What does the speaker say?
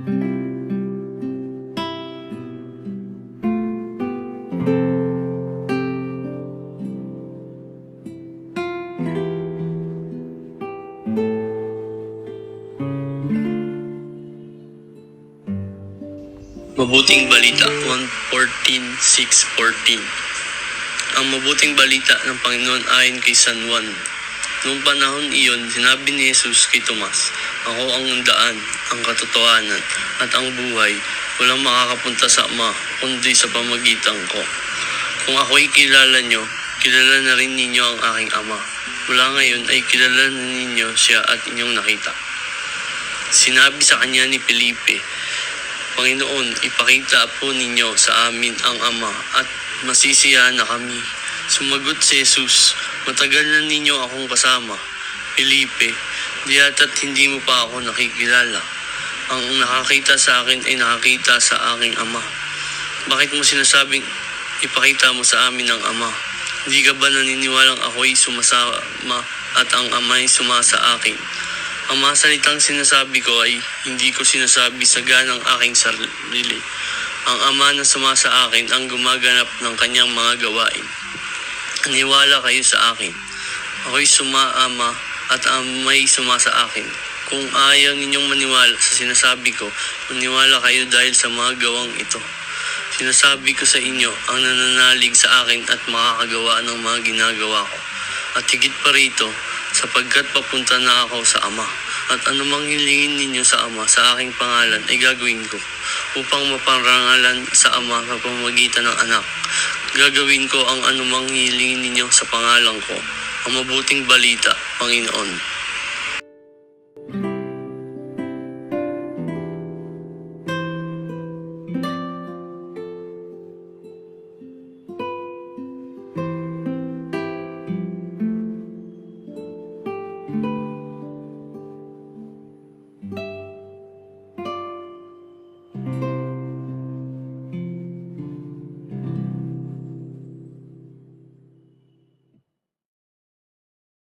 Mabuting balita 1:14:6:14. Ang mabuting balita ng Panginoon ayon kay San Juan. Noong panahon iyon, sinabi ni Jesus kay Tomas, "Ako ang daan, ang katotohanan, at ang buhay. Walang makakapunta sa Ama, kundi sa pamagitan ko. Kung ako'y kilala nyo, kilala na rin ninyo ang aking Ama. Mula ngayon ay kilala na ninyo siya at inyong nakita." Sinabi sa kanya ni Felipe, "Panginoon, ipakita po ninyo sa amin ang Ama at masisiyahan na kami." Sumagot si Jesus, "Matagal na ninyo akong kasama, Felipe, di yata't hindi mo pa ako nakikilala. Ang nakakita sa akin ay nakakita sa aking Ama. Bakit mo sinasabing ipakita mo sa amin ang Ama? Hindi ka ba naniniwalang ako'y sumasama at ang Ama'y sumasa akin? Ang mga salitang sinasabi ko ay hindi ko sinasabi sa ganang aking sarili. Ang Ama na sumasa akin ang gumaganap ng kanyang mga gawain. Aniwala kayo sa akin. Ako'y sumaama at ang may sumasa akin. Kung ayaw ninyong maniwala sa sinasabi ko, maniwala kayo dahil sa mga gawang ito. Sinasabi ko sa inyo, ang nananalig sa akin at makakagawa ng mga ginagawa ko. At higit pa rito, sapagkat papunta na ako sa Ama. At anumang hilingin ninyo sa Ama sa aking pangalan ay gagawin ko, upang maparangalan sa Ama sa pamamagitan ng Anak. Gagawin ko ang anumang hilingin ninyo sa pangalan ko. Ang mabuting balita, Panginoon."